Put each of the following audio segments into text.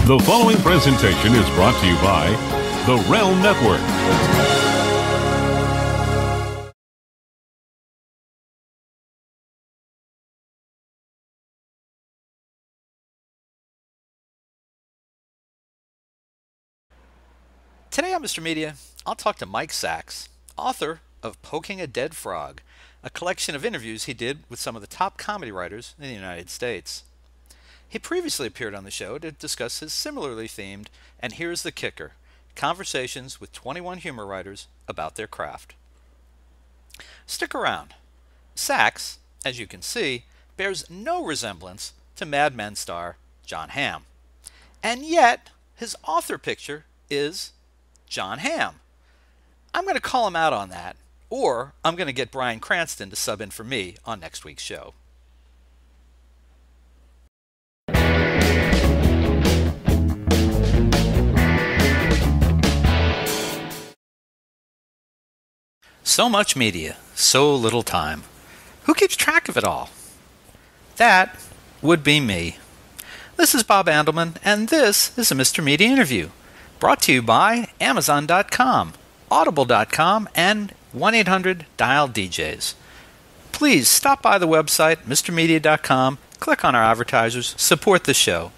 The following presentation is brought to you by the Realm Network. Today on Mr. Media, I'll talk to Mike Sachs, author of Poking a Dead Frog, a collection of interviews he did with some of the top comedy writers in the United States. He previously appeared on the show to discuss his similarly themed And Here's the Kicker, conversations with 21 humor writers about their craft. Stick around. Sachs, as you can see, bears no resemblance to Mad Men star Jon Hamm. And yet, his author picture is Jon Hamm. I'm going to call him out on that, or I'm going to get Bryan Cranston to sub in for me on next week's show. So much media, so little time. Who keeps track of it all? That would be me. This is Bob Andelman, and this is a Mr. Media interview, brought to you by Amazon.com, Audible.com, and 1-800-DIAL-DJs. Please stop by the website, MrMedia.com, click on our advertisers, support the show.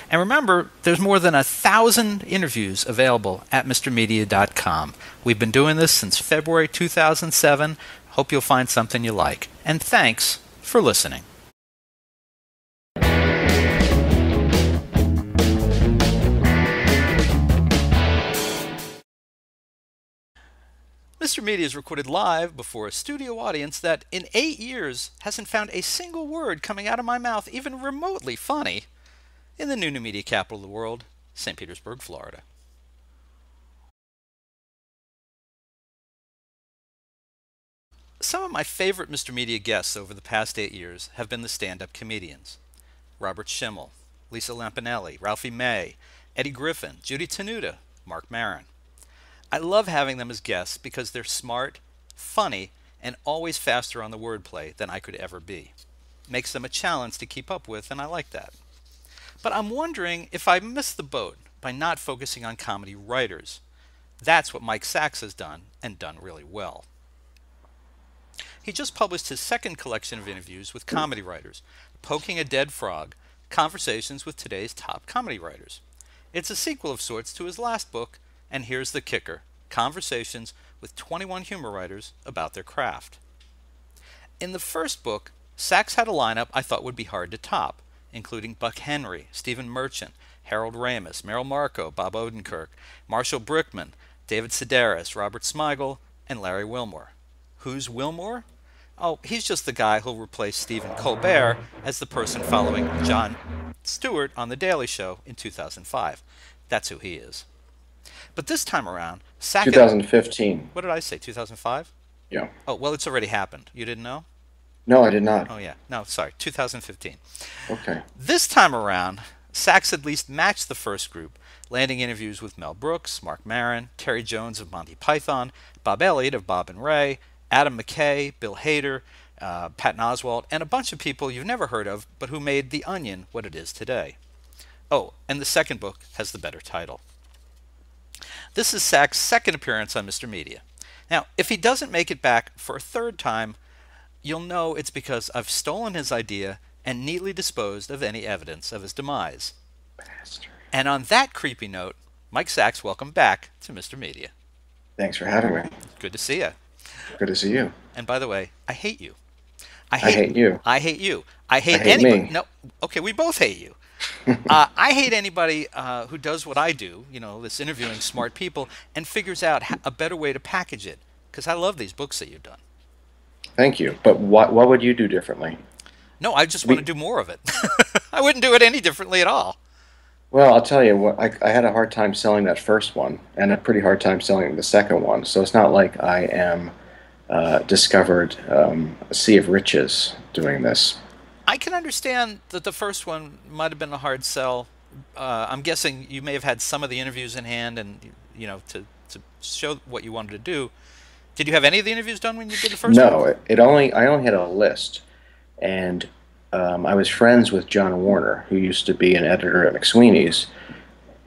And remember, there's more than 1,000 interviews available at MrMedia.com. We've been doing this since February 2007. Hope you'll find something you like. And thanks for listening. Mr. Media is recorded live before a studio audience that, in 8 years, hasn't found a single word coming out of my mouth even remotely funny, in the new media capital of the world, St. Petersburg, Florida. Some of my favorite Mr. Media guests over the past 8 years have been the stand-up comedians. Robert Schimmel, Lisa Lampanelli, Ralphie May, Eddie Griffin, Judy Tenuta, Mark Maron. I love having them as guests because they're smart, funny, and always faster on the wordplay than I could ever be. Makes them a challenge to keep up with, and I like that. But I'm wondering if I missed the boat by not focusing on comedy writers. That's what Mike Sachs has done, and done really well. He just published his second collection of interviews with comedy writers, Poking a Dead Frog, Conversations with Today's Top Comedy Writers. It's a sequel of sorts to his last book, And Here's the Kicker, Conversations with 21 humor writers about their craft. In the first book, Sachs had a lineup I thought would be hard to top, including Buck Henry, Stephen Merchant, Harold Ramis, Merrill Markoe, Bob Odenkirk, Marshall Brickman, David Sedaris, Robert Smigel, and Larry Wilmore. Who's Wilmore? Oh, he's just the guy who'll replace Stephen Colbert as the person following Jon Stewart on The Daily Show in 2005. That's who he is. But this time around, Sachs... 2015. What did I say, 2005? Yeah. Oh, well, it's already happened. You didn't know? No, I did not. Oh, yeah. No, sorry, 2015. Okay. This time around, Sachs at least matched the first group, landing interviews with Mel Brooks, Mark Maron, Terry Jones of Monty Python, Bob Elliott of Bob and Ray, Adam McKay, Bill Hader, Patton Oswalt, and a bunch of people you've never heard of, but who made The Onion what it is today. Oh, and the second book has the better title. This is Sachs' second appearance on Mr. Media. Now, if he doesn't make it back for a third time, you'll know it's because I've stolen his idea and neatly disposed of any evidence of his demise. Bastard. And on that creepy note, Mike Sachs, welcome back to Mr. Media. Thanks for having me. Good to see you. Good to see you. And by the way, I hate you. I hate you. I hate you. I hate anybody. Me. No, okay, we both hate you. I hate anybody who does what I do, you know, this interviewing smart people, and figures out a better way to package it. Because I love these books that you've done. Thank you. But what would you do differently? No, I just want to do more of it. I wouldn't do it any differently at all. Well, I'll tell you, I had a hard time selling that first one, and a pretty hard time selling the second one. So it's not like I am discovered a sea of riches doing this. I can understand that the first one might have been a hard sell. I'm guessing you may have had some of the interviews in hand, and you know, to show what you wanted to do. Did you have any of the interviews done when you did the first one? No, I only had a list, and I was friends with John Warner, who used to be an editor at McSweeney's,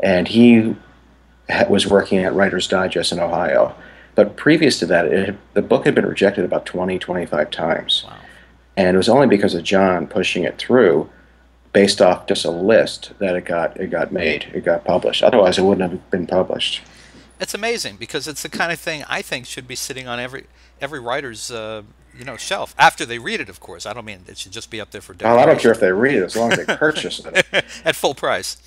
and he was working at Writer's Digest in Ohio. But previous to that, the book had been rejected about 20, 25 times. Wow. And it was only because of John pushing it through, based off just a list, that it got made, it got published. Otherwise, it wouldn't have been published. It's amazing because it's the kind of thing I think should be sitting on every writer's shelf after they read it. Of course, I don't mean it should just be up there for Oh, I don't care decoration if they read it, as long as they purchase it. at full price.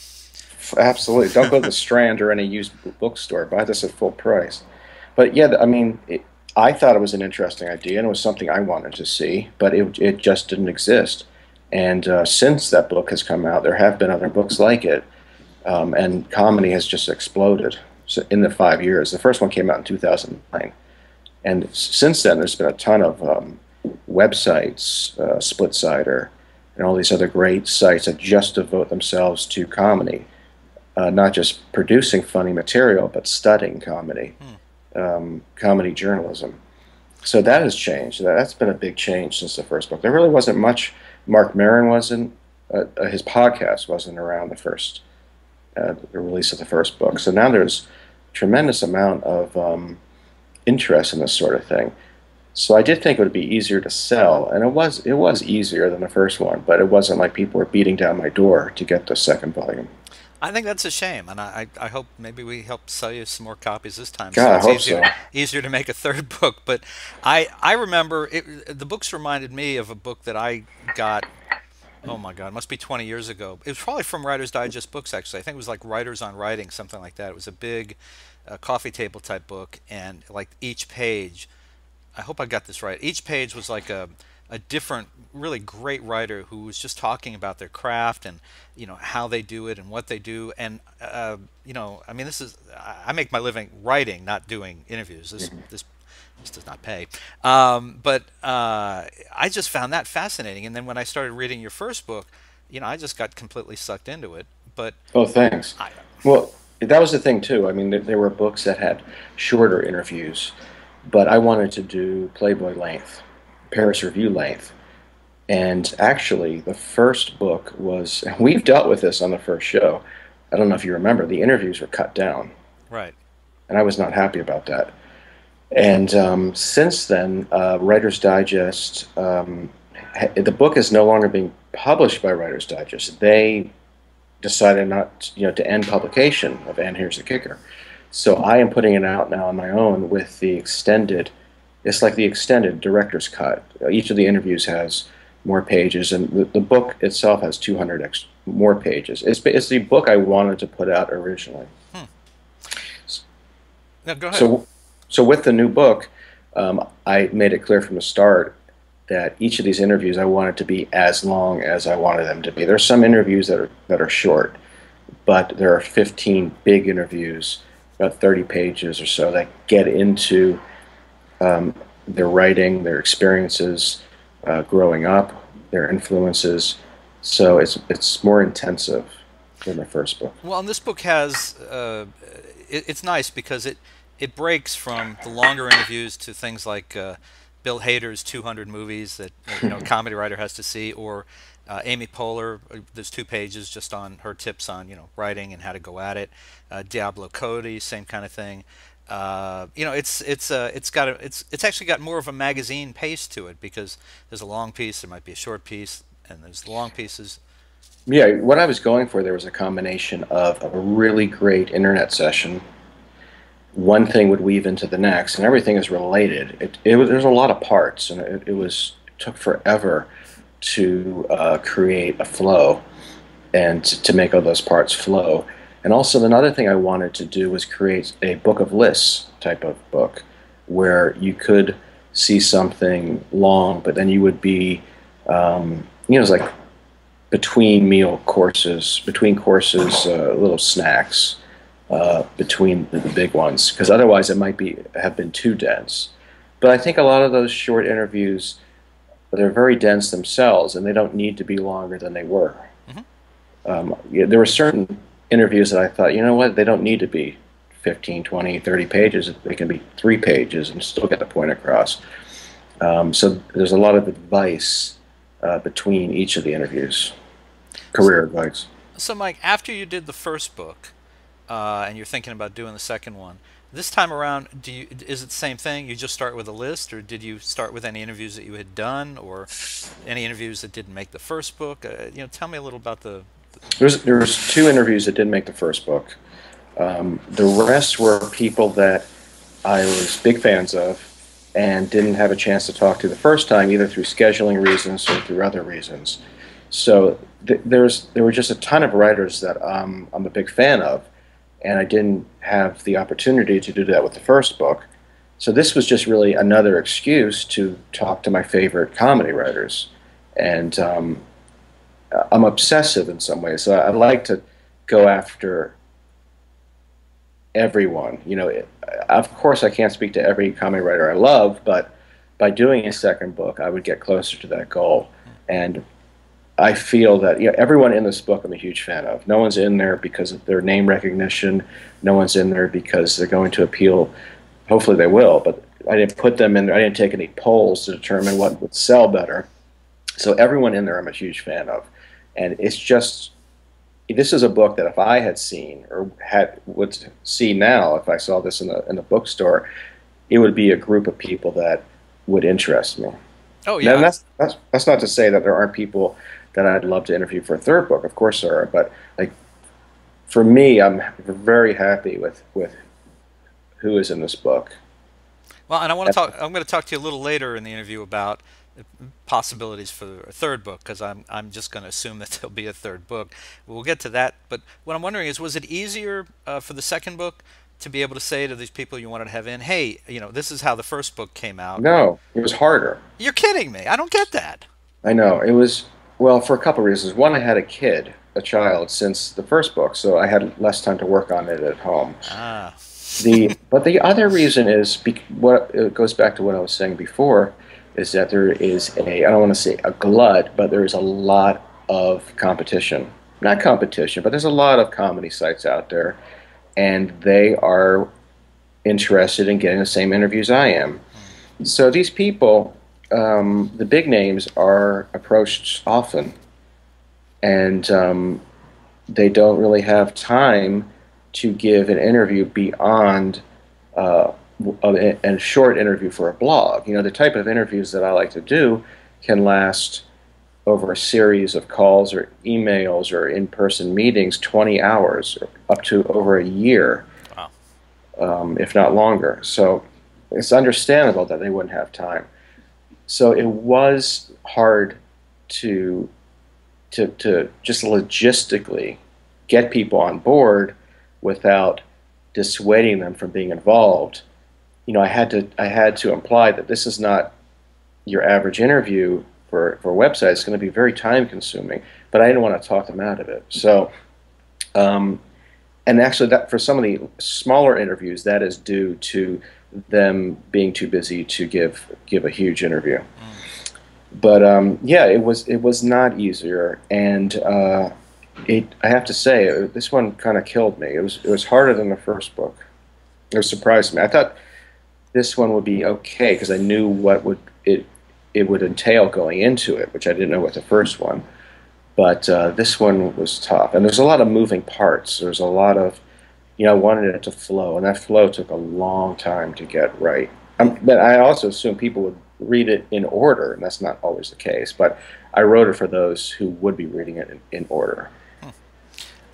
Absolutely. Don't go to the Strand or any used bookstore. Buy this at full price. But yeah, I mean, I thought it was an interesting idea, and it was something I wanted to see, but it just didn't exist. And since that book has come out, there have been other books like it, and comedy has just exploded in the 5 years. The first one came out in 2009. And since then, there's been a ton of websites, SplitSider, and all these other great sites that just devote themselves to comedy. Not just producing funny material, but studying comedy, comedy journalism. So that has changed. That's been a big change since the first book. There really wasn't much. Mark Maron wasn't. His podcast wasn't around the release of the first book. So now there's a tremendous amount of interest in this sort of thing. So I did think it would be easier to sell, and it was easier than the first one, but it wasn't like people were beating down my door to get the second volume. I think that's a shame, and I hope maybe we help sell you some more copies this time. God, I hope easier, so. Easier to make a third book. But I remember the books reminded me of a book that I got. Oh my God, it must be 20 years ago. It was probably from Writer's Digest Books, actually. I think it was like Writers on Writing, something like that. It was a big coffee table type book, and like each page, I hope I got this right. Each page was like a different, really great writer who was just talking about their craft and how they do it and what they do. And I mean, I make my living writing, not doing interviews. This does not pay. But I just found that fascinating. And then when I started reading your first book, I just got completely sucked into it. But oh, thanks. Well, that was the thing too. I mean, there were books that had shorter interviews, but I wanted to do Playboy length, Paris Review length. And actually, the first book was, and we've dealt with this on the first show. I don't know if you remember, the interviews were cut down. Right. And I was not happy about that. And since then, Writer's Digest, the book is no longer being published by Writer's Digest. They decided not, to end publication of And Here's the Kicker. So I am putting it out now on my own with the extended. It's like the extended director's cut. Each of the interviews has more pages, and the book itself has 200 more pages. It's the book I wanted to put out originally. No, go ahead. So with the new book, I made it clear from the start that each of these interviews I wanted to be as long as I wanted them to be. There's some interviews that are short, but there are 15 big interviews, about 30 pages or so, that get into their writing, their experiences growing up, their influences. So it's more intensive than the first book. Well, and this book has it's nice because it breaks from the longer interviews to things like Bill Hader's 200 movies that a comedy writer has to see, or Amy Poehler. There's 2 pages just on her tips on writing and how to go at it. Diablo Cody, same kind of thing. It's actually got more of a magazine pace to it because there's a long piece, there might be a short piece, and there's long pieces. Yeah, what I was going for there was a combination of a really great internet session. One thing would weave into the next, and everything is related. There's a lot of parts, and it took forever to create a flow and to make all those parts flow. And also another thing I wanted to do was create a book of lists type of book where you could see something long, but then you would be, it's like between courses, little snacks between the big ones, because otherwise it might have been too dense. But I think a lot of those short interviews, they're very dense themselves, and they don't need to be longer than they were. There were certain interviews that I thought, they don't need to be 15, 20, 30 pages. They can be 3 pages and still get the point across. So there's a lot of advice between each of the interviews, career advice. So Mike, after you did the first book, and you're thinking about doing the second one. This time around, is it the same thing? You just start with a list, or did you start with any interviews that you had done, or any interviews that didn't make the first book? Tell me a little about There was two interviews that didn't make the first book. The rest were people that I was big fans of and didn't have a chance to talk to the first time, either through scheduling reasons or through other reasons. So there were just a ton of writers that I'm a big fan of, and I didn't have the opportunity to do that with the first book. So this was just really another excuse to talk to my favorite comedy writers. And I'm obsessive in some ways, so I like to go after everyone. Of course, I can't speak to every comedy writer I love, but by doing a second book, I would get closer to that goal. And I feel that everyone in this book I'm a huge fan of. No one's in there because of their name recognition. No one's in there because they're going to appeal. Hopefully they will, but I didn't put them in there. I didn't take any polls to determine what would sell better. So everyone in there I'm a huge fan of. And it's just, this is a book that if I had seen or would see now, if I saw this in the bookstore, it would be a group of people that would interest me. Oh yeah. Now, that's not to say that there aren't people that I'd love to interview for a third book. Of course there are, but like for me, I'm very happy with who is in this book. Well, and I'm going to talk to you a little later in the interview about possibilities for a third book, because I'm just going to assume that there'll be a third book. We'll get to that. But what I'm wondering is, was it easier for the second book to be able to say to these people you wanted to have in, hey, this is how the first book came out? No, it was harder. You're kidding me. I don't get that. I know. It was, well, for a couple of reasons. One, I had a child since the first book, so I had less time to work on it at home. Ah. But the other reason is, it goes back to what I was saying before, is that there is I don't want to say a glut, but there is a lot of competition. Not competition, but there's a lot of comedy sites out there, and they are interested in getting the same interviews I am. So these people, the big names, are approached often, and they don't really have time to give an interview beyond a short interview for a blog. The type of interviews that I like to do can last over a series of calls or emails or in-person meetings 20 hours, or up to over a year. Wow. If not longer. So it's understandable that they wouldn't have time. So it was hard to just logistically get people on board without dissuading them from being involved. I had to imply that this is not your average interview for a website. It's going to be very time consuming, but I didn't want to talk them out of it. So, and actually, that for some of the smaller interviews, that is due to them being too busy to give a huge interview. But yeah, it was not easier, and I have to say, this one kind of killed me. It was harder than the first book. It surprised me. I thought this one would be okay because I knew what it would entail going into it, which I didn't know with the first one. But this one was tough, and there's a lot of moving parts. There's a lot of, I wanted it to flow, and that flow took a long time to get right. But I also assume people would read it in order, and that's not always the case. But I wrote it for those who would be reading it in order.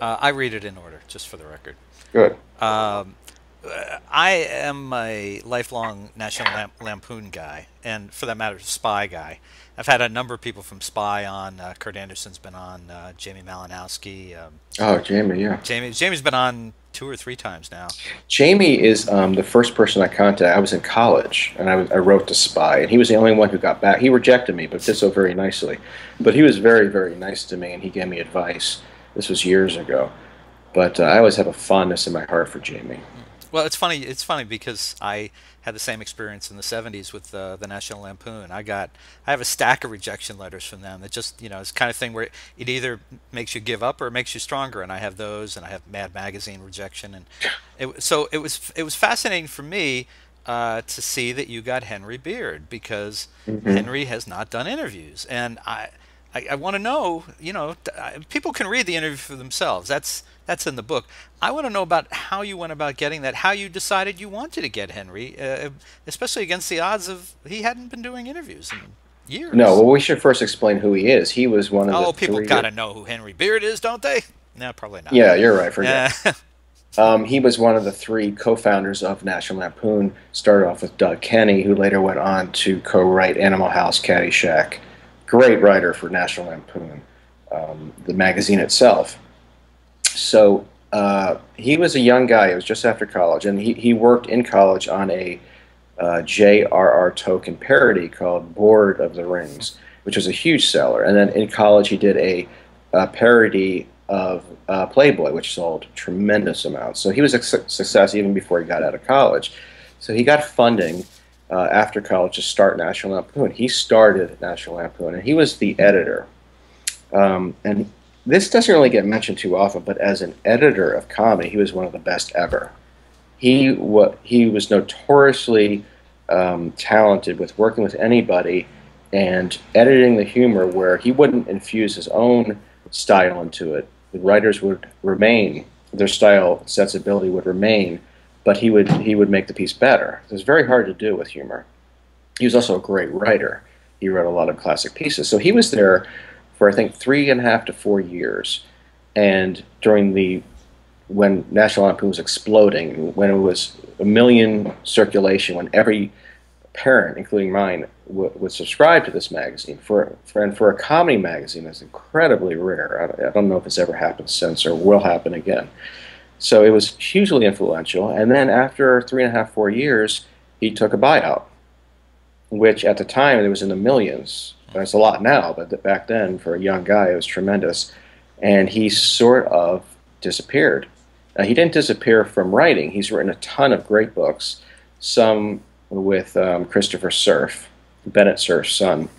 I read it in order, just for the record. Good. I am a lifelong National Lampoon guy, and for that matter, Spy guy. I've had a number of people from Spy on. Kurt Anderson's been on. Jamie Malinowski. Oh, Jamie, yeah. Jamie's been on 2 or 3 times now. Jamie is the first person I contacted. I was in college, and I wrote to Spy, and he was the only one who got back. He rejected me, but did so very nicely. But he was very, very nice to me, and he gave me advice. This was years ago. But I always have a fondness in my heart for Jamie. Well, it's funny. It's funny because I had the same experience in the '70s with the National Lampoon. I have a stack of rejection letters from them that just, it's the kind of thing where it either makes you give up or it makes you stronger. And I have those, and I have Mad Magazine rejection, and so it was fascinating for me to see that you got Henry Beard, because Henry has not done interviews, and I want to know, people can read the interview for themselves. That's That's in the book. I want to know about how you went about getting that, how you decided you wanted to get Henry, especially against the odds of he hadn't been doing interviews in No, years. well, we should first explain who he is. He was one of the Oh, people three. got to know who Henry Beard is, don't they? No, probably not. Yeah, you're right. Forget. Yeah. He was one of the three co-founders of National Lampoon. Started off with Doug Kenny, who later went on to co-write Animal House, Caddyshack. Great writer for National Lampoon, the magazine itself. So he was a young guy. It was just after college, and he worked in college on a J.R.R. Tolkien parody called Lord of the Rings, which was a huge seller. And then in college, he did a parody of Playboy, which sold tremendous amounts. So he was a success even before he got out of college. So he got funding after college to start National Lampoon. He started National Lampoon, and he was the editor. And this doesn't really get mentioned too often, but as an editor of comedy, he was one of the best ever. He was notoriously talented with working with anybody and editing the humor where he wouldn't infuse his own style into it. The writers would remain, their style sensibility would remain, but he would make the piece better. It was very hard to do with humor. He was also a great writer. He wrote a lot of classic pieces. So he was there for I think 3.5 to 4 years, and when National Lampoon was exploding, when it was a million circulation, when every parent, including mine, would subscribe to this magazine. For a comedy magazine, that's incredibly rare. I don't know if it's ever happened since or will happen again. So it was hugely influential. And then after 3.5, 4 years, he took a buyout, which at the time it was in the millions. It's a lot now, but back then for a young guy it was tremendous. And he sort of disappeared. He didn't disappear from writing. He's written a ton of great books, some with Christopher Cerf, Bennett Cerf's son,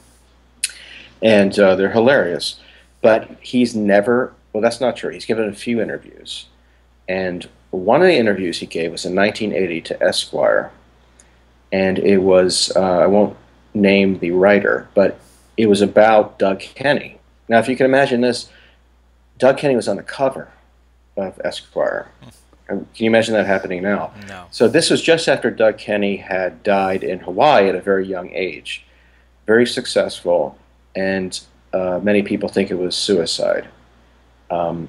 and they're hilarious. But he's never, well, that's not true. He's given a few interviews. And one of the interviews he gave was in 1980 to Esquire. And it was, I won't name the writer, but it was about Doug Kenny. Now, if you can imagine this, Doug Kenny was on the cover of Esquire. Can you imagine that happening now? No. So this was just after Doug Kenny had died in Hawaii at a very young age. Very successful, and many people think it was suicide. Or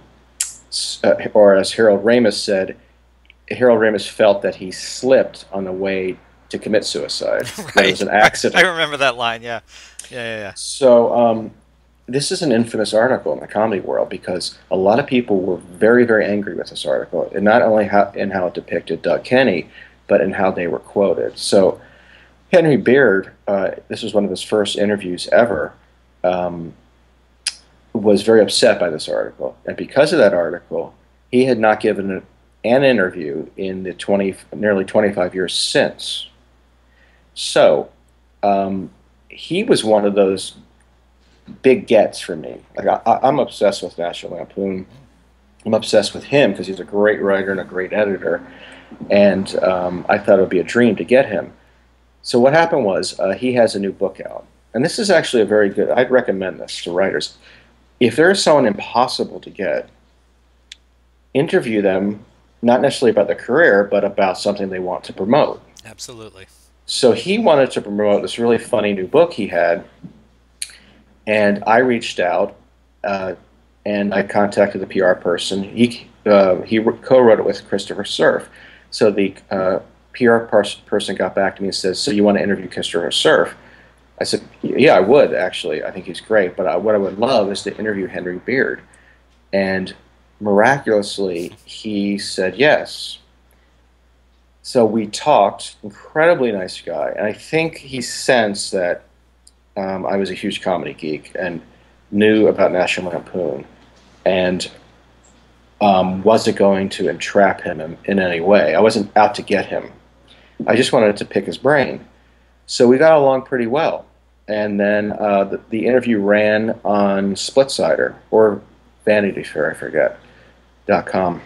as Harold Ramis said, Harold Ramis felt that he slipped on the way to commit suicide. Right. That it was an accident. I remember that line, yeah. Yeah. So this is an infamous article in the comedy world because a lot of people were very, very angry with this article, and not only in how it depicted Doug Kenny, but in how they were quoted. So Henry Beard, this was one of his first interviews ever, was very upset by this article. And because of that article, he had not given an interview in the nearly 25 years since. So he was one of those big gets for me. Like I'm obsessed with National Lampoon. I'm obsessed with him because he's a great writer and a great editor. And I thought it would be a dream to get him. So what happened was he has a new book out. And this is actually a very good, I'd recommend this to writers. If there is someone impossible to get, interview them, not necessarily about their career, but about something they want to promote. Absolutely. So he wanted to promote this really funny new book he had, and I reached out, and I contacted the PR person. He co-wrote it with Christopher Cerf. So the PR person got back to me and said, "So you want to interview Christopher Cerf?" I said, "Yeah, I would, actually. I think he's great. But what I would love is to interview Henry Beard." And miraculously, he said yes. So we talked, incredibly nice guy. And I think he sensed that I was a huge comedy geek and knew about National Lampoon and wasn't going to entrap him in any way. I wasn't out to get him. I just wanted to pick his brain. So we got along pretty well. And then the interview ran on SplitSider or Vanity Fair, I forget, .com.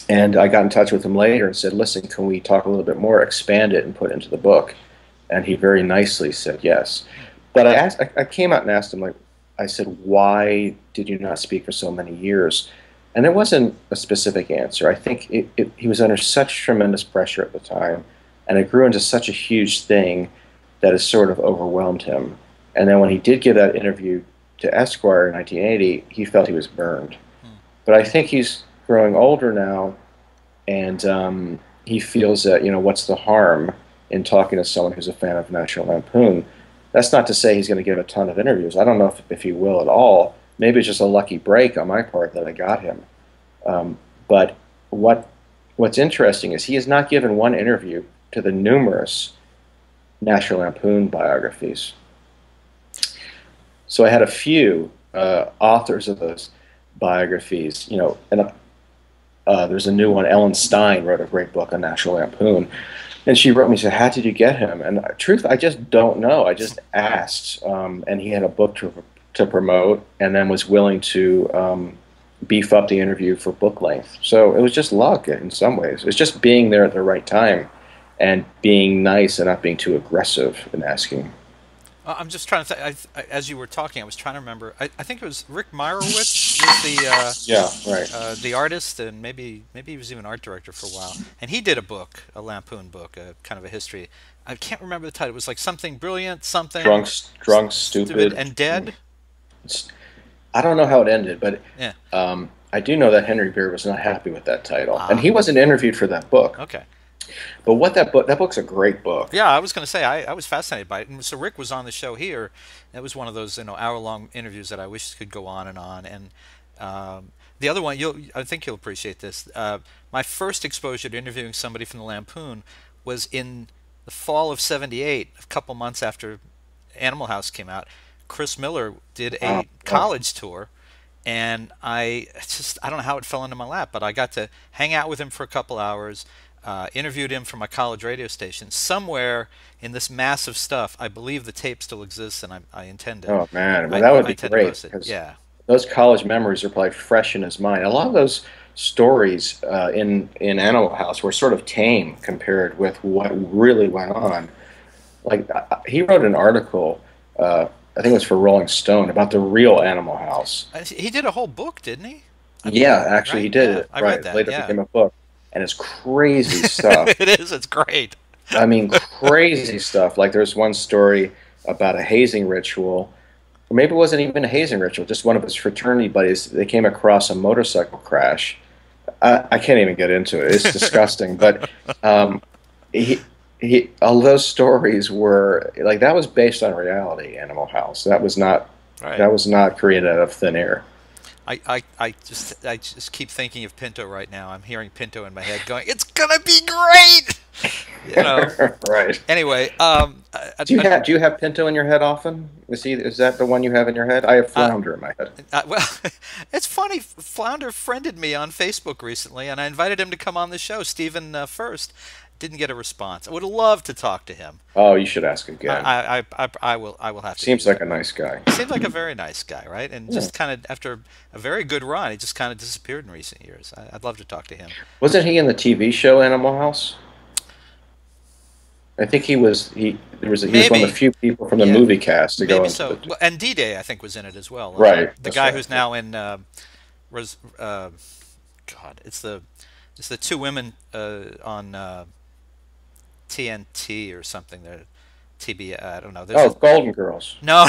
And I got in touch with him later and said, "Listen, can we talk a little bit more, expand it, and put it into the book?" And he very nicely said yes. But I came out and asked him, I said, "Why did you not speak for so many years?" And there wasn't a specific answer. I think he was under such tremendous pressure at the time, and it grew into such a huge thing that it sort of overwhelmed him. And then when he did give that interview to Esquire in 1980, he felt he was burned. But I think he's growing older now, and he feels that, what's the harm in talking to someone who's a fan of National Lampoon? That's not to say he's going to give a ton of interviews. I don't know if he will at all. Maybe it's just a lucky break on my part that I got him. But what's interesting is he has not given one interview to the numerous National Lampoon biographies. So I had a few authors of those biographies, and there's a new one. Ellen Stein wrote a great book on National Lampoon, and she wrote me, said, "How did you get him?" And truth, I just don't know. I just asked, and he had a book to promote, and then was willing to beef up the interview for book length. So it was just luck in some ways. It's just being there at the right time and being nice and not being too aggressive in asking. I'm just trying to think. As you were talking, I was trying to remember. I think it was Rick Meyerowitz was the Yeah, right. the artist, and maybe he was even art director for a while. And he did a book, a Lampoon book, kind of a history. I can't remember the title. It was like something brilliant, something drunk, stupid, and dead. I don't know how it ended, but Yeah. I do know that Henry Beard was not happy with that title, and he wasn't interviewed for that book. Okay. But that book's a great book. Yeah, I was going to say I was fascinated by it. And so Rick was on the show here. It was one of those hour-long interviews that I wish could go on and on. And the other one, I think you'll appreciate this. My first exposure to interviewing somebody from the Lampoon was in the fall of '78, a couple months after Animal House came out. Chris Miller did a college tour, and I don't know how it fell into my lap, but I got to hang out with him for a couple hours. Interviewed him from a college radio station. Somewhere in this massive stuff, I believe the tape still exists, and I intend to. Oh man, well, that would be great. Yeah, those college memories are probably fresh in his mind. A lot of those stories in Animal House were sort of tame compared with what really went on. Like he wrote an article, I think it was for Rolling Stone, about the real Animal House. He did a whole book, didn't he? Yeah, actually, right? he did Yeah, it. I Right, read that. later Yeah. became a book. And it's crazy stuff. It is. It's great. I mean, crazy stuff. Like there's one story about a hazing ritual, or maybe it wasn't even a hazing ritual. Just one of his fraternity buddies. They came across a motorcycle crash. I can't even get into it. It's disgusting. But all those stories were like that was based on reality. Animal House. That was not. Right. That was not created out of thin air. I just keep thinking of Pinto right now. I'm hearing Pinto in my head going, "It's gonna be great," Right. Anyway, do you have Pinto in your head often? Is that the one you have in your head? I have Flounder in my head. Well, it's funny. Flounder friended me on Facebook recently, and I invited him to come on the show. Stephen first. Didn't get a response. I would have loved to talk to him. Oh, you should ask again. I will have to. Seems like a nice guy. Seems like a very nice guy, right? And just kind of after a very good run, he just kind of disappeared in recent years. I'd love to talk to him. Wasn't he in the TV show Animal House? I think he was. He was one of the few people from the movie cast to go. Maybe so. And D-Day, I think, was in it as well. Right. The guy who's now in. God, it's the two women on. TNT or something. TB. I don't know. Golden Girls. No.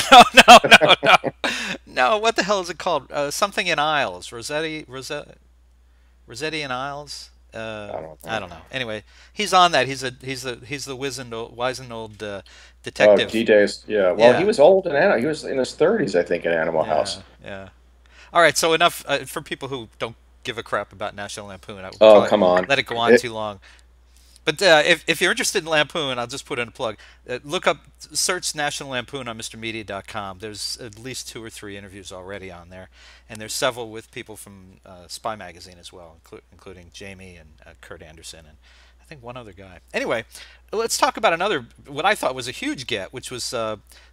No. What the hell is it called? Something in Isles. Rossetti in Isles. I don't know. Anyway, he's on that. He's the wizened old detective. Oh, D-Day's. Yeah. Well, he was old and he was in his 30s, I think, in Animal House. Yeah. All right. So enough for people who don't give a crap about National Lampoon. Come on. Let it go on too long. But if you're interested in Lampoon, I'll just put in a plug. Search National Lampoon on MrMedia.com. There's at least 2 or 3 interviews already on there, and there's several with people from Spy Magazine as well, including Jamie and Kurt Anderson, and I think one other guy. Anyway, let's talk about another, what I thought was a huge get, which was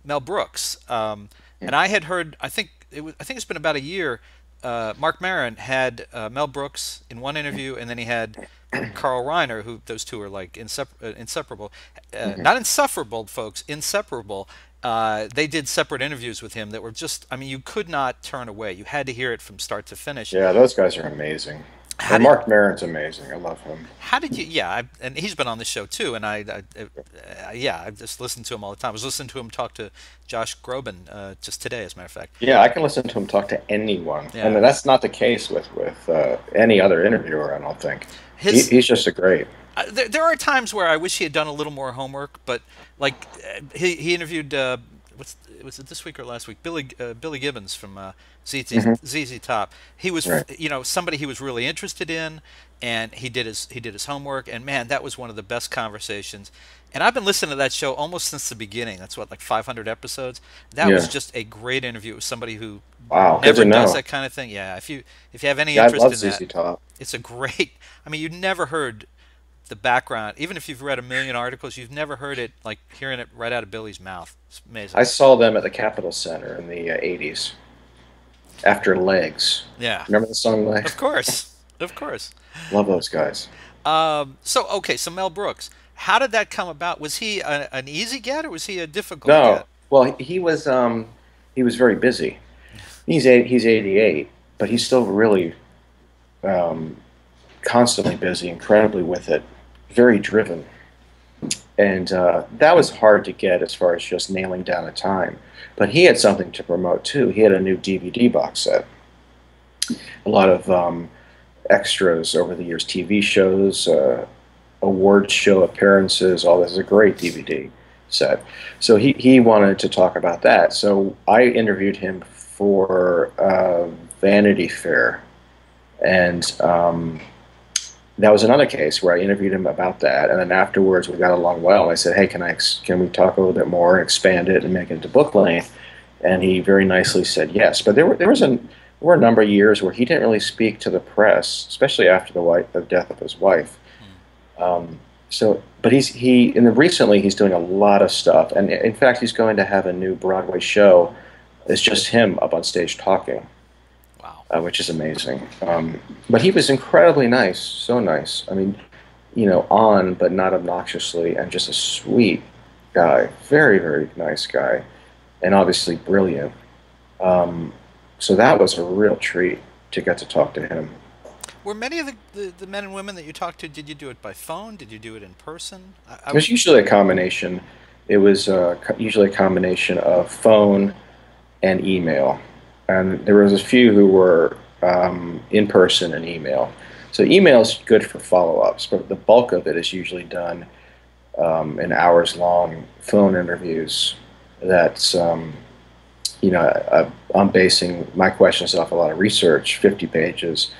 Mel Brooks. And I had heard, I think it's been about a year. Mark Maron had Mel Brooks in one interview, and then he had Carl Reiner, who those two are like inseparable. Not insufferable, folks, inseparable. they did separate interviews with him that were just, I mean, you could not turn away. You had to hear it from start to finish. Yeah, those guys are amazing. How And did Mark Maron's amazing. I love him. how did you? Yeah, and he's been on the show too. And yeah, I just listened to him all the time. I was listening to him talk to Josh Groban just today, as a matter of fact. Yeah, I can listen to him talk to anyone, and Yeah, that's not the case with any other interviewer. I don't think his he's just a great. there are times where I wish he had done a little more homework, but like he interviewed was it this week or last week? Billy Gibbons from ZZ Top. He was Right. somebody he was really interested in, and he did his homework, and man, that was one of the best conversations. And I've been listening to that show almost since the beginning. That's what, like 500 episodes. That was Yeah. just a great interview with somebody who Wow. Good never to does know. that kind of thing. Yeah, if you have any Yeah, I interest love in that, ZZ Top. it's a great. I mean, you never heard the background, even if you've read a million articles, you've never heard it like hearing it right out of Billy's mouth. It's amazing. I saw them at the Capitol Center in the '80s after Legs. Yeah, Remember the song of Legs? course, of course. Love those guys. So okay, so Mel Brooks, how did that come about? Was he an easy get or was he a difficult No, get? well, he was very busy. He's 88, but he's still really um, constantly busy, incredibly with it, very driven. And that was hard to get as far as just nailing down a time. But he had something to promote too. He had a new DVD box set, a lot of extras over the years, TV shows, award show appearances, all this is a great DVD set. So he wanted to talk about that. So I interviewed him for Vanity Fair. And that was another case where I interviewed him about that, and then afterwards we got along well. And I said, "Hey, can we talk a little bit more and expand it and make it into book length?" And he very nicely said yes. But there were a number of years where he didn't really speak to the press, especially after the death of his wife. But recently he's doing a lot of stuff, and in fact he's going to have a new Broadway show. It's just him up on stage talking, Wow. which is amazing. But he was incredibly nice, so nice. I mean, on but not obnoxiously, and just a sweet guy, very very nice guy, and obviously brilliant. So that was a real treat to get to talk to him. Were many of the men and women that you talked to, did you do it by phone? Did you do it in person? It was usually a combination. It was usually a combination of phone and email, and there was a few who were in person and email. So email is good for follow-ups, but the bulk of it is usually done in hours-long phone interviews. That's I'm basing my questions off a lot of research, 50 pages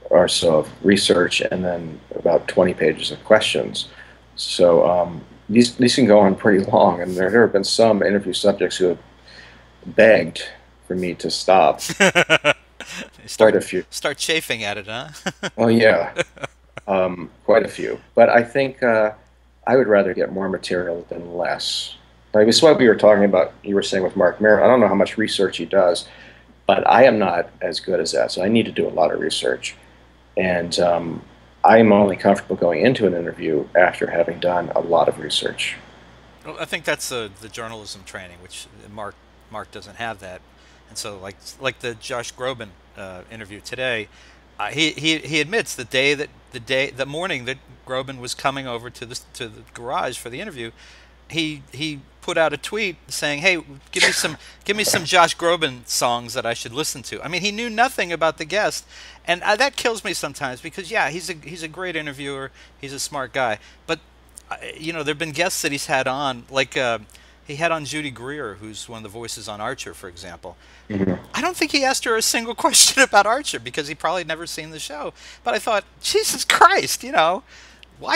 or so of research, and then about 20 pages of questions. So these can go on pretty long, and there have been some interview subjects who have begged for me to stop. Quite a few. Start chafing at it, huh? Oh yeah, quite a few. But I think I would rather get more material than less. Like it's what we were talking about. You were saying with Mark Maron. I don't know how much research he does, but I am not as good as that. So I need to do a lot of research, and I'm only comfortable going into an interview after having done a lot of research. Well, I think that's the journalism training, which Mark doesn't have that, and so like the Josh Groban interview today, he admits the morning that Groban was coming over to the garage for the interview, he put out a tweet saying, "Hey, give me some Josh Groban songs that I should listen to." I mean, he knew nothing about the guest, and that kills me sometimes because yeah, he's a great interviewer, he's a smart guy, but there've been guests that he's had on, like he had on Judy Greer, who's one of the voices on Archer, for example. Hmm. I don't think he asked her a single question about Archer because he probably never seen the show. But I thought, Jesus Christ, watch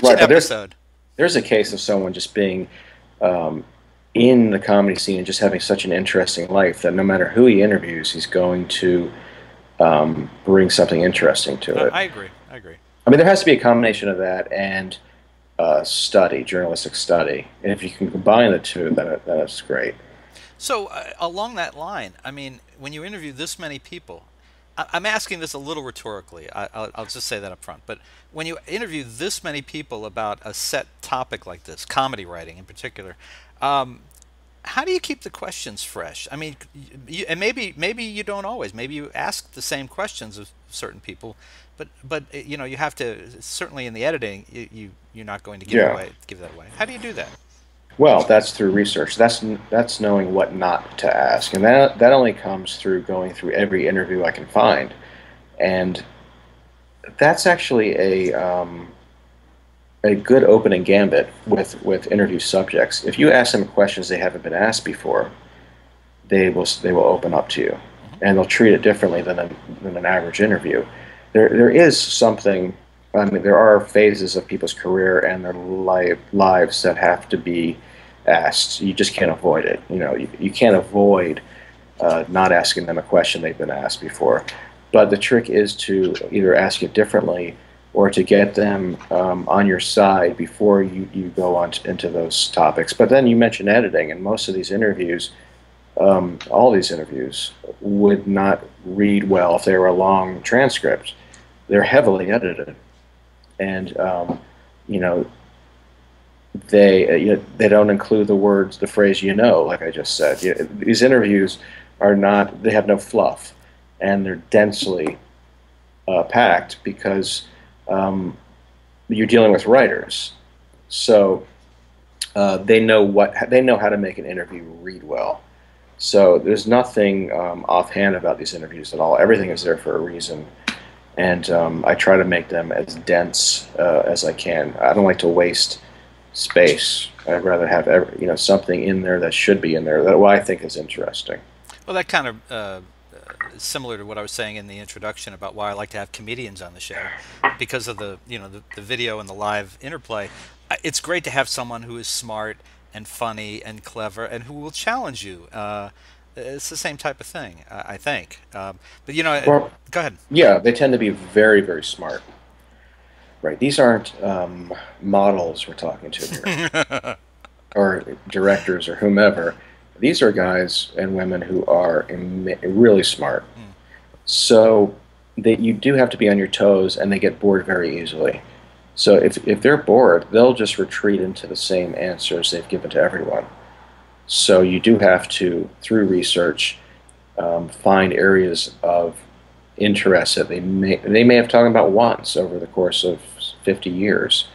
Right, an but episode. there's a case of someone just being in the comedy scene and just having such an interesting life that no matter who he interviews, he's going to bring something interesting to it. I agree. I agree. I mean, there has to be a combination of that and journalistic study. And if you can combine the two, then it's great. So along that line, I mean, when you interview this many people, I'm asking this a little rhetorically. I'll just say that up front. But when you interview this many people about a set topic like this, comedy writing in particular, How do you keep the questions fresh? I mean, and maybe you don't always. Maybe you ask the same questions of certain people, but you know, you have to, certainly in the editing, you're not going to Yeah. give that away. How do you do that? Well, that's through research. That's knowing what not to ask, and that only comes through going through every interview I can find, and that's actually a good opening gambit with interview subjects. If you ask them questions they haven't been asked before, they will open up to you, Hmm. and they'll treat it differently than an average interview. There is something. I mean, there are phases of people's career and their lives that have to be asked. You just can't avoid it. You can't avoid not asking them a question they've been asked before. But the trick is to either ask it differently or to get them on your side before you go on into those topics. But then you mentioned editing, and most of these interviews, all these interviews, would not read well if they were a long transcript. They're heavily edited, and you know they don't include the words, the phrase like I just said. These interviews are not, they have no fluff, and they're densely packed because you're dealing with writers, so they know how to make an interview read well. So there's nothing offhand about these interviews at all. Everything is there for a reason, and I try to make them as dense as I can. I don't like to waste space. I'd rather have something in there that should be in there that I think is interesting. Well, that kind of is similar to what I was saying in the introduction about why I like to have comedians on the show, because of the video and the live interplay. It's great to have someone who is smart and funny and clever and who will challenge you. It's the same type of thing, I think. But Well, go ahead. yeah, they tend to be very, very smart. Right. These aren't models we're talking to here, or directors or whomever. These are guys and women who are really smart. Hmm. So that you do have to be on your toes, and they get bored very easily. So if they're bored, they'll just retreat into the same answers they've given to everyone. So you do have to, through research, find areas of interest that they may have talked about once over the course of 50 years,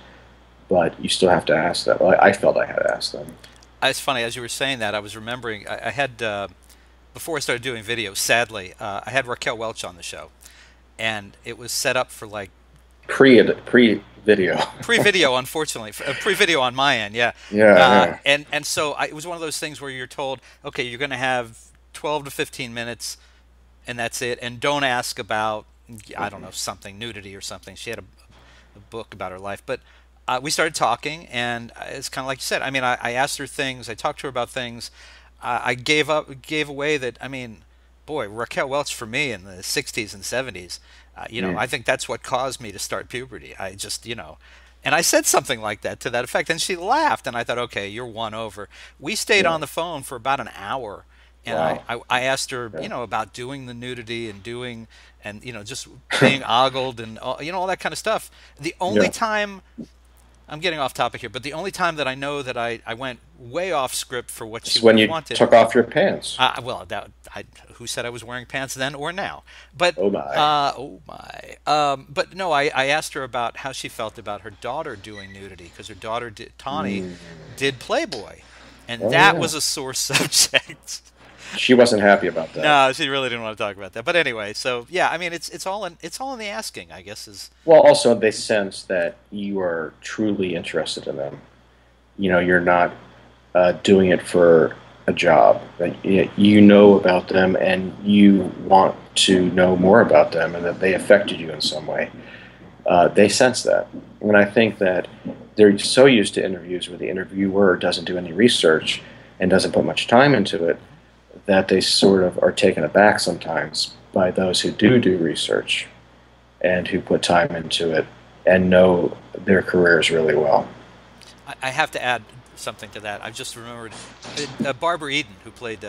but you still have to ask them. Well, I felt I had to ask them. It's funny, as you were saying that, I was remembering I had before I started doing video. Sadly, I had Raquel Welch on the show, and it was set up for like Pre video. pre-video, unfortunately, pre-video on my end, yeah. Yeah, yeah. And so it was one of those things where you're told, okay, you're going to have 12 to 15 minutes, and that's it, and don't ask about, I don't know, something, nudity or something. She had a book about her life, but we started talking, and it's kind of like you said. I mean, I asked her things, I talked to her about things. I gave away that, I mean, boy, Raquel Welch for me in the 60s and 70s, I think that's what caused me to start puberty. I just, and I said something like that to that effect, and she laughed, and I thought, okay, you're won over. We stayed Yeah. on the phone for about an hour, and Wow. I asked her, Yeah. about doing the nudity and doing, and, just being ogled and, all that kind of stuff. The only Yeah. time, I'm getting off topic here, but the only time that I know that I went way off script for what she It's would when have you wanted. took off your pants. Well, who said I was wearing pants then or now? But Oh my. oh my. But no, I asked her about how she felt about her daughter doing nudity, because her daughter Tawny Mm. did Playboy, and Oh that yeah. was a sore subject. She wasn't happy about that. No, she really didn't want to talk about that. But anyway, so yeah, I mean, it's all in the asking, I guess. Is Well, also they sense that you are truly interested in them. You're not doing it for a job. Like, you know about them, and you want to know more about them, and that they affected you in some way. They sense that, and I think that they're so used to interviews where the interviewer doesn't do any research and doesn't put much time into it, that they sort of are taken aback sometimes by those who do research and who put time into it and know their careers really well. I have to add something to that. I've just remembered Barbara Eden, who played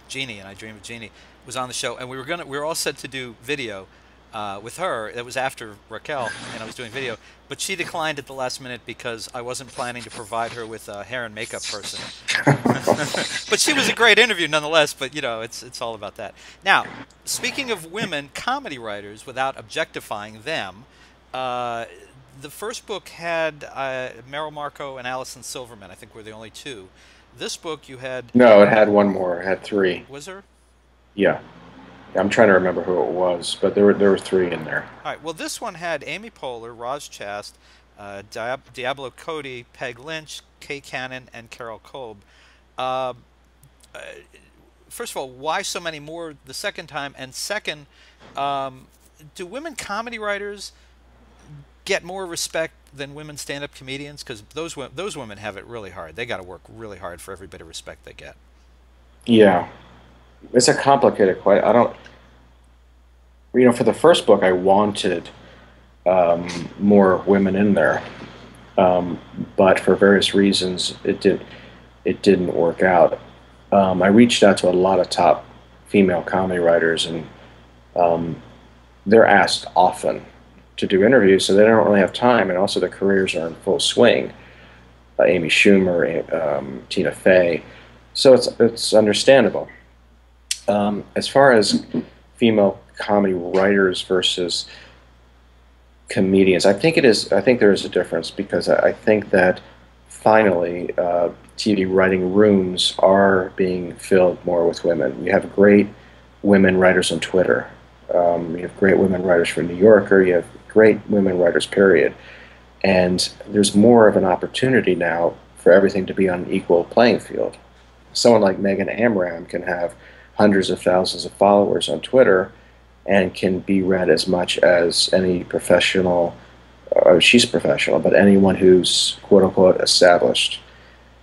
Jeannie in I Dream of Jeannie, was on the show, and we were all set to do video, with her. It was after Raquel, and I was doing video, but she declined at the last minute because I wasn't planning to provide her with a hair and makeup person. But she was a great interview nonetheless. But it's all about that. Now, speaking of women comedy writers, without objectifying them, uh, the first book had Meryl Marco and Alison Silverman. I think were the only two. This book you had. No, it had one more. It had three. Was there? Yeah. I'm trying to remember who it was, but there were three in there. All right. Well, this one had Amy Poehler, Roz Chast, Diablo Cody, Peg Lynch, Kay Cannon, and Carol Kolb. Uh, uh, First of all, why so many more the second time? And second, do women comedy writers get more respect than women stand-up comedians? Because those women have it really hard. They got to work really hard for every bit of respect they get. Yeah. It's a complicated question. I don't, for the first book, I wanted more women in there, but for various reasons, it didn't work out. I reached out to a lot of top female comedy writers, and they're asked often to do interviews, so they don't really have time, and also their careers are in full swing. Amy Schumer, Tina Fey, so it's understandable. As far as female comedy writers versus comedians, I think there is a difference, because I think that finally TV writing rooms are being filled more with women. You have great women writers on Twitter. You have great women writers for New Yorker. You have great women writers, period. And there's more of an opportunity now for everything to be on an equal playing field. Someone like Megan Amram can have hundreds of thousands of followers on Twitter and can be read as much as any professional, she's professional, but anyone who's quote-unquote established.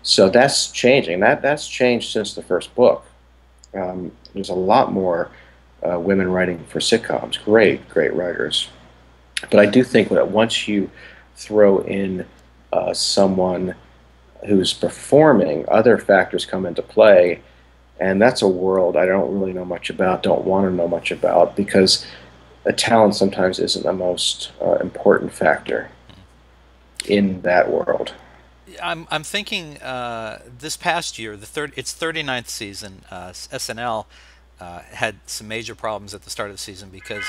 So that's changing. That's changed since the first book. There's a lot more women writing for sitcoms, great writers. But I do think that once you throw in someone who's performing, other factors come into play, and that's a world I don't really know much about, don't want to know much about, because a talent sometimes isn't the most important factor in that world. I'm thinking this past year, its 39th season, SNL had some major problems at the start of the season, because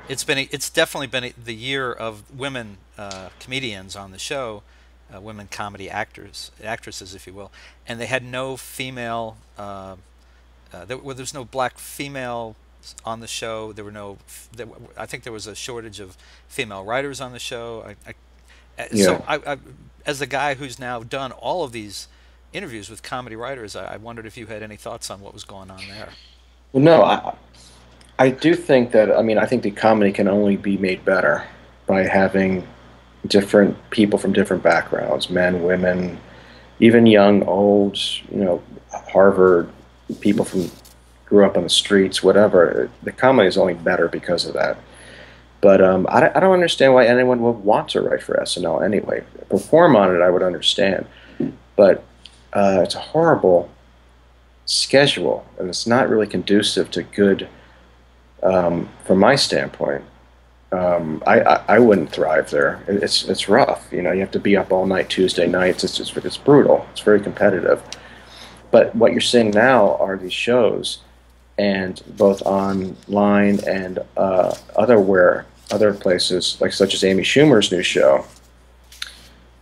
it's definitely been the year of women comedians on the show, women comedy actresses, if you will, and they had no female. There was no black female on the show. I think there was a shortage of female writers on the show. So as a guy who's now done all of these interviews with comedy writers, I wondered if you had any thoughts on what was going on there. Well, no, I do think that, I think the comedy can only be made better by having different people from different backgrounds, men, women, even young, old, Harvard, people grew up on the streets, whatever. The comedy is only better because of that. But I don't understand why anyone would want to write for SNL anyway. Perform on it, I would understand. But it's a horrible schedule, and it's not really conducive to good, from my standpoint. I wouldn't thrive there. It's rough. You have to be up all night Tuesday nights. It's brutal. It's very competitive. But what you're seeing now are these shows, and both online and other places, like such as Amy Schumer's new show.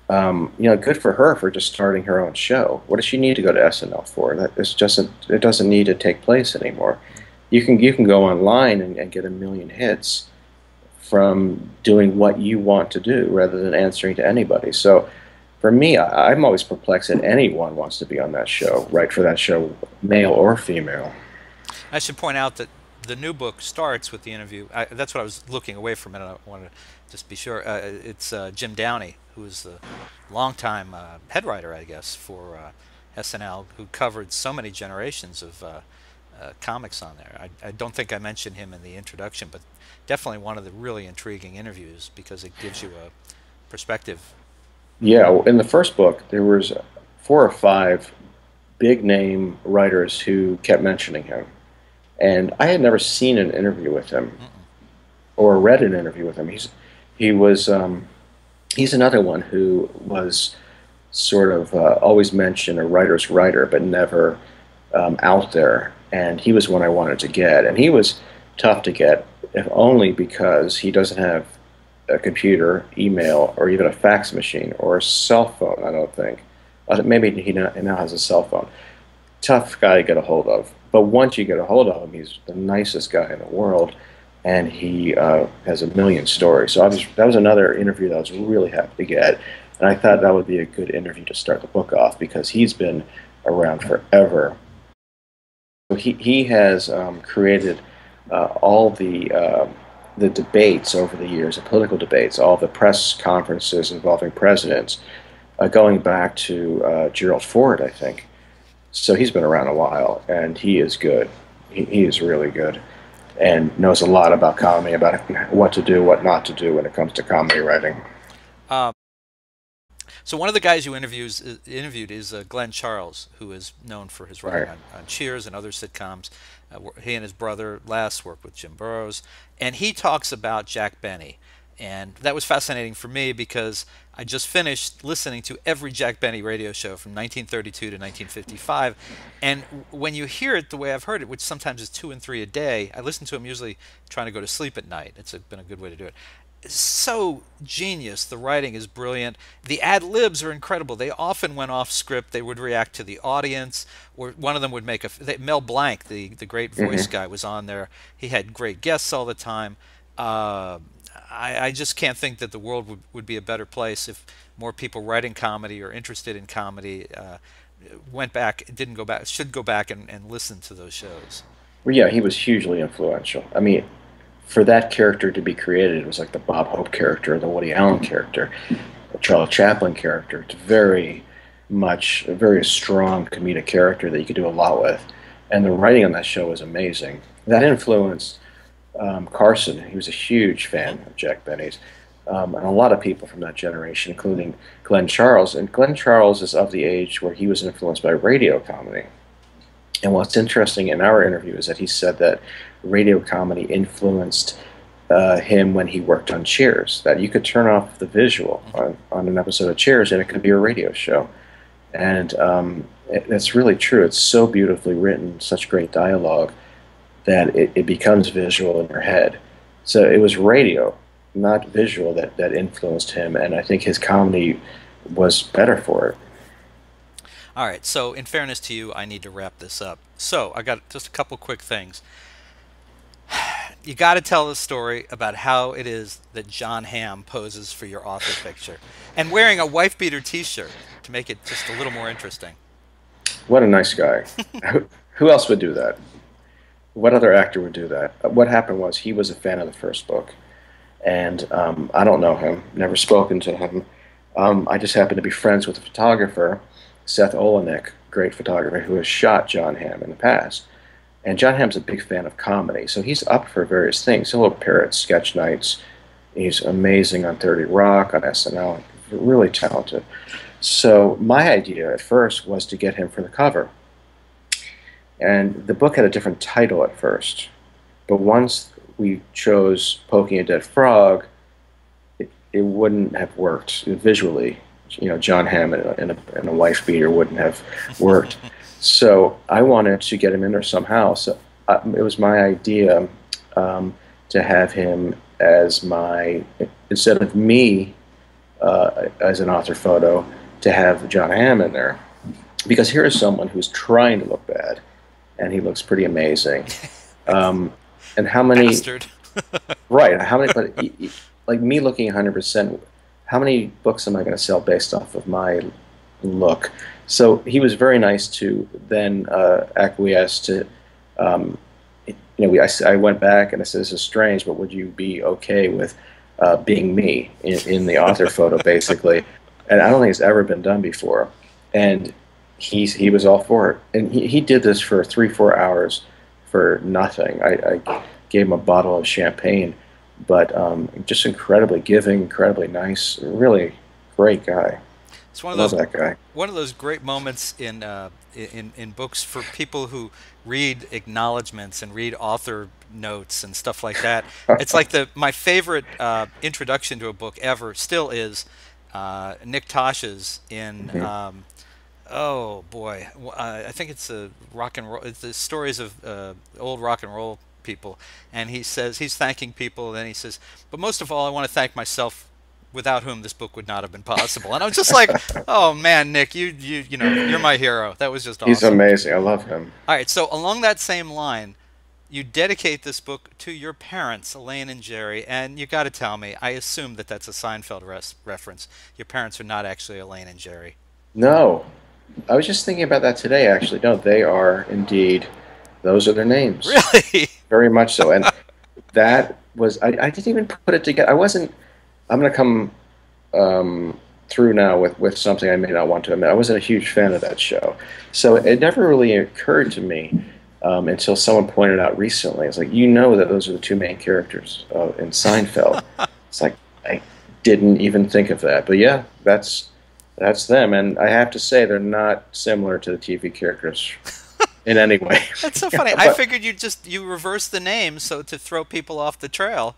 Good for her for just starting her own show. What does she need to go to SNL for? It doesn't need to take place anymore. You can go online and get a million hits from doing what you want to do rather than answering to anybody. So for me, I'm always perplexed that anyone wants to be on that show, write for that show, male or female. I should point out that the new book starts with the interview. That's what I was looking away from it. I wanted to just be sure. It's Jim Downey, who is the longtime head writer, I guess, for SNL, who covered so many generations of comics on there. I don't think I mentioned him in the introduction, but definitely one of the really intriguing interviews, because it gives you a perspective. Yeah, in the first book, there was 4 or 5 big-name writers who kept mentioning him. And I had never seen an interview with him or read an interview with him. He was he's another one who was sort of always mentioned a writer's writer, but never out there. And he was one I wanted to get, and he was tough to get, if only because he doesn't have a computer, email, or even a fax machine or a cell phone. I don't think. Maybe he now has a cell phone. Tough guy to get a hold of. But once you get a hold of him, he's the nicest guy in the world, and he has a million stories. So that was another interview that I was really happy to get, and I thought that would be a good interview to start the book off because he's been around forever. So he has created all the debates over the years, the political debates, all the press conferences involving presidents, going back to Gerald Ford, I think. So he's been around a while, and he is good. He is really good, and knows a lot about comedy, about what to do, what not to do when it comes to comedy writing. So one of the guys you interviewed is Glen Charles, who is known for his writing on Cheers and other sitcoms. He and his brother Les worked with Jim Burrows, and he talks about Jack Benny. And that was fascinating for me because I just finished listening to every Jack Benny radio show from 1932 to 1955. And when you hear it the way I've heard it, which sometimes is 2 and 3 a day, I listen to them usually trying to go to sleep at night. It's been a good way to do it. It's so genius. The writing is brilliant. The ad-libs are incredible. They often went off script. They would react to the audience, or one of them would make Mel Blanc, the great voice guy, was on there. He had great guests all the time. I just can't think that the world would be a better place if more people writing comedy or interested in comedy should go back and listen to those shows. Well, yeah, he was hugely influential. I mean, for that character to be created, it was like the Bob Hope character, the Woody Allen character, the Charles Chaplin character. It's very much a very strong comedic character that you could do a lot with. And the writing on that show was amazing. That influenced Carson. He was a huge fan of Jack Benny's, and a lot of people from that generation, including Glen Charles. And Glen Charles is of the age where he was influenced by radio comedy. And what's interesting in our interview is that he said that radio comedy influenced him when he worked on Cheers, that you could turn off the visual on an episode of Cheers and it could be a radio show. And that's really true. It's so beautifully written, such great dialogue, that it becomes visual in your head. So it was radio, not visual, that influenced him, and I think his comedy was better for it. All right, so in fairness to you, I need to wrap this up. So I got just a couple quick things. You got to tell the story about how it is that John Hamm poses for your author picture, and wearing a wife-beater T-shirt to make it just a little more interesting. What a nice guy. Who else would do that? What other actor would do that? What happened was he was a fan of the first book, and I don't know him, never spoken to him. I just happened to be friends with a photographer, Seth Olenek, great photographer, who has shot John Hamm in the past. And John Hamm's a big fan of comedy, so he's up for various things. He'll appear at sketch nights. He's amazing on 30 Rock, on SNL, really talented. So my idea at first was to get him for the cover. And the book had a different title at first. But once we chose Poking a Dead Frog, it wouldn't have worked visually. You know, John Hamm in a wife beater wouldn't have worked. So I wanted to get him in there somehow. So it was my idea to have him as instead of me as an author photo, to have John Hamm in there. Because here is someone who's trying to look bad, and he looks pretty amazing. And how many... Bastard. Right. How many... But like me looking 100%, how many books am I going to sell based off of my look? So he was very nice to then acquiesce to... I went back and I said, this is strange, but would you be okay with being me in the author photo, basically? And I don't think it's ever been done before. And he was all for it. And he did this for 3-4 hours for nothing. I gave him a bottle of champagne, but just incredibly giving, incredibly nice, really great guy. It's one I of love those that guy. great moments in books for people who read acknowledgments and read author notes and stuff like that. It's like my favorite introduction to a book ever still is Nick Tosh's in Mhm. oh boy, I think it's a rock and roll. It's the stories of old rock and roll people, and he says he's thanking people, and then he says, "But most of all, I want to thank myself, without whom this book would not have been possible." And I'm just like, "Oh man, Nick, you know, you're my hero. That was just He's awesome." amazing. I love him. All right, so along that same line, you dedicate this book to your parents, Elaine and Jerry, and you got to tell me, I assume that that's a Seinfeld reference. Your parents are not actually Elaine and Jerry. No, I was just thinking about that today, actually. No, they are indeed, those are their names. Really? Very much so. And that was, I didn't even put it together. I wasn't, I'm going to come through now with something I may not want to admit. I wasn't a huge fan of that show. So it never really occurred to me until someone pointed out recently. It's like, you know that those are the two main characters in Seinfeld. It's like, I didn't even think of that. But yeah, that's them. And I have to say, they're not similar to the TV characters in any way. That's so funny. I But figured you reverse the names so to throw people off the trail,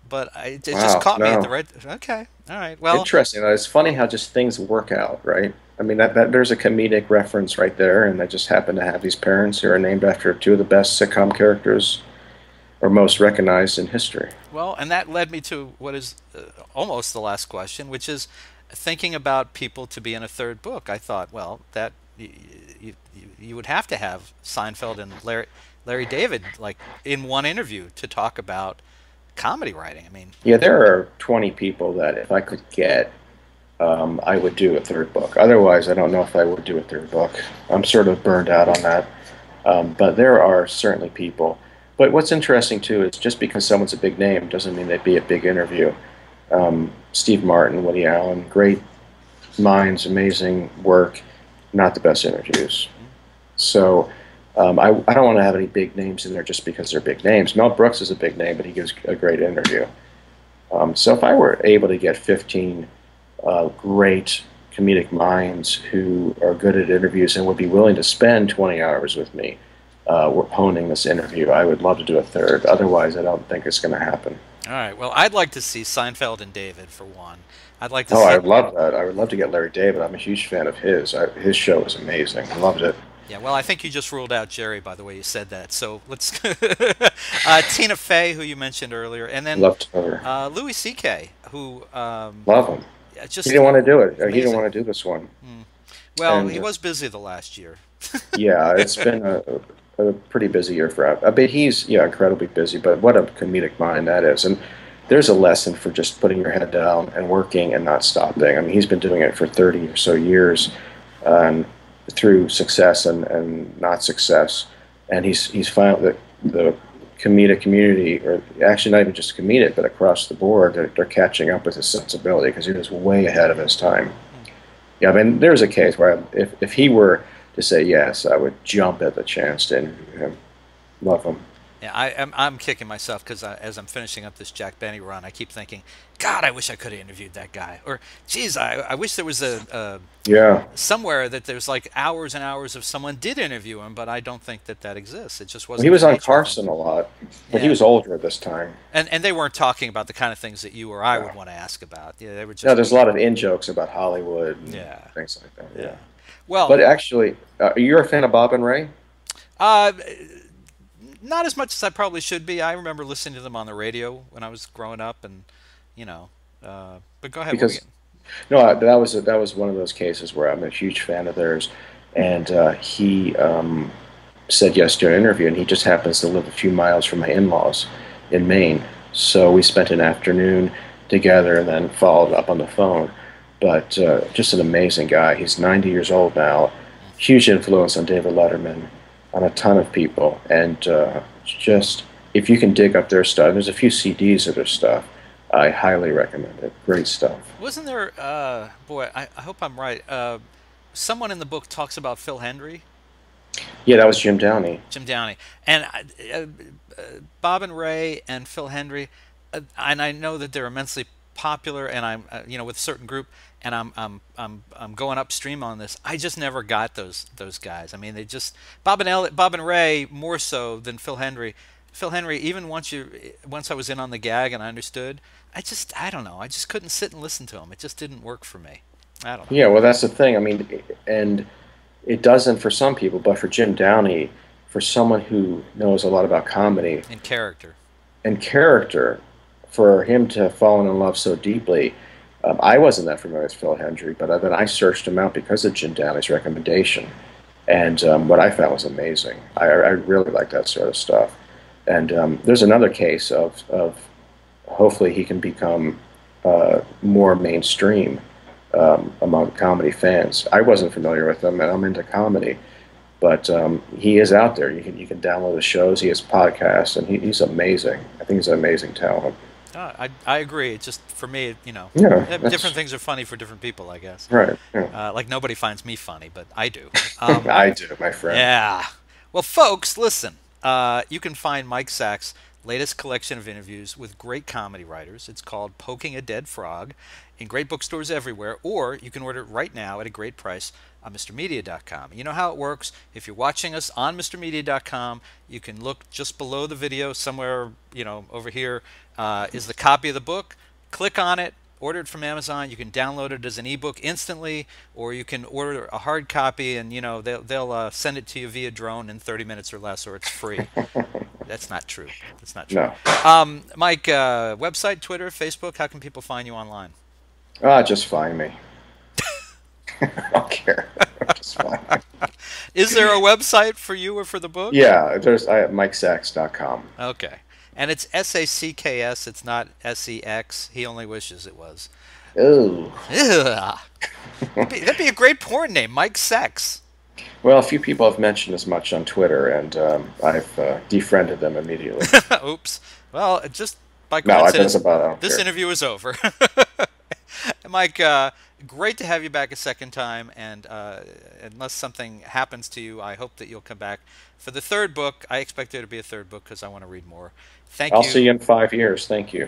but it just wow, caught me at the no. right. Okay, all right. Well, Interesting. It's funny how just things work out, right? I mean, that there's a comedic reference right there, and they just happen to have these parents who are named after two of the best sitcom characters or most recognized in history. and that led me to what is almost the last question, which is thinking about people to be in a third book. I thought, well, that you would have to have Seinfeld and Larry David like in one interview to talk about comedy writing. I mean, Yeah, there are 20 people that if I could get, I would do a third book. Otherwise, I don't know if I would do a third book. I'm sort of burned out on that. But there are certainly people. But what's interesting too is just because someone's a big name doesn't mean they'd be a big interview. Steve Martin, Woody Allen, great minds, amazing work, not the best interviews. So I don't want to have any big names in there just because they're big names. Mel Brooks is a big name, but he gives a great interview. So if I were able to get 15 great comedic minds who are good at interviews and would be willing to spend 20 hours with me honing this interview, I would love to do a third. Otherwise, I don't think it's going to happen. all right. Well, I'd like to see Seinfeld and David for one. I'd like to Oh, I see. would love that. I would love to get Larry David. I'm a huge fan of his. His show was amazing. I loved it. Yeah, well, I think you just ruled out Jerry by the way you said that. So let's Tina Fey, who you mentioned earlier, and then Loved her. Louis C.K., who Love him. yeah, He just didn't want to do it. He didn't amazing. want to do this one. Well, And he was busy the last year. yeah, it's been a pretty busy year for him. I mean, he's incredibly busy, but what a comedic mind that is. And there's a lesson for just putting your head down and working and not stopping. I mean, he's been doing it for 30 or so years, through success and not success. And he's found that the comedic community, or actually not even just comedic, but across the board, they're catching up with his sensibility because he was way ahead of his time. Yeah, I mean, there's a case where if he were to say yes, I would jump at the chance to interview him. Love him. Yeah, I'm kicking myself because as I'm finishing up this Jack Benny run, I keep thinking, God, I wish I could have interviewed that guy. Or, geez, I wish there was a Yeah. somewhere that there's like hours and hours of someone did interview him, but I don't think that that exists. It just Well, wasn't he was the on nature of Carson things. a lot, but he Yeah, was older at this time. and they weren't talking about the kind of things that you or I would No. want to ask about. Yeah, they were No, just there's a lot of in jokes about Hollywood and yeah, things like that. yeah. Yeah. Well, But actually, you're a fan of Bob and Ray? uh, not as much as I probably should be. I remember listening to them on the radio when I was growing up, and you know. But go ahead. What were you? Because no, that was one of those cases where I'm a huge fan of theirs, and he said yes to an interview, and he just happens to live a few miles from my in-laws in Maine. So we spent an afternoon together, and then followed up on the phone. But just an amazing guy. He's 90 years old now. Huge influence on David Letterman, on a ton of people, and just if you can dig up their stuff, there's a few CDs of their stuff. I highly recommend it. Great stuff. Wasn't there? Boy, I hope I'm right. Someone in the book talks about Phil Hendry, Yeah, that was Jim Downey. Jim Downey, and Bob and Ray and Phil Hendry, and I know that they're immensely popular and I'm with a certain group and I'm going upstream on this, I just never got those guys. I mean, they just Bob and Ray more so than Phil Hendry. Phil Hendry, even once I was in on the gag and I understood, I don't know. I just couldn't sit and listen to him. It just didn't work for me. I don't know. Yeah, well, that's the thing. I mean, and it doesn't for some people, but for Jim Downey, for someone who knows a lot about comedy and character, for him to have fallen in love so deeply, I wasn't that familiar with Phil Hendry, but then I searched him out because of Jim Downey's recommendation, and what I found was amazing. I really like that sort of stuff. And there's another case of hopefully he can become more mainstream among comedy fans. I wasn't familiar with him, and I'm into comedy, but he is out there. You can download the shows. He has podcasts, and he's amazing. I think he's an amazing talent. I agree. It's just for me, different things are funny for different people, I guess. Right. Yeah. Like nobody finds me funny, but I do. I do, my friend. Yeah. Well, folks, listen. You can find Mike Sachs' latest collection of interviews with great comedy writers. It's called Poking a Dead Frog, in great bookstores everywhere, or you can order it right now at a great price on MrMedia.com. You know how it works. If you're watching us on MrMedia.com, you can look just below the video somewhere, over here is the copy of the book. Click on it. Order it from Amazon. You can download it as an ebook instantly, or you can order a hard copy, and they'll send it to you via drone in 30 minutes or less, or it's free. That's not true. That's not true. No. Mike, website, Twitter, Facebook. How can people find you online? Just find me. I don't care. Just find me. Is there a website for you or for the book? Yeah, there's MikeSachs.com. Okay. And it's SACKS, it's not SEX. He only wishes it was. Ooh. That'd be a great porn name, Mike Sachs. Well, a few people have mentioned as much on Twitter, and I've defriended them immediately. Oops. Well, just by coincidence, this care. Interview is over. Mike, great to have you back a second time, and unless something happens to you, I hope that you'll come back for the third book. I expect there to be a third book because I want to read more. I'll see you in 5 years. Thank you.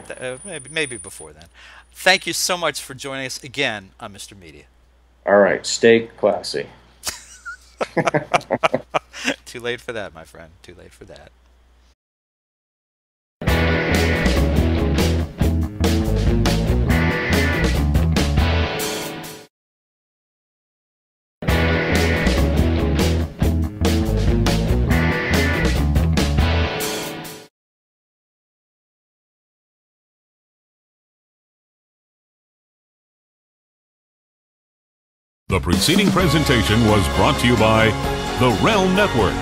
Maybe before then. Thank you so much for joining us again on Mr. Media. All right. Stay classy. Too late for that, my friend. Too late for that. The preceding presentation was brought to you by the Realm Network.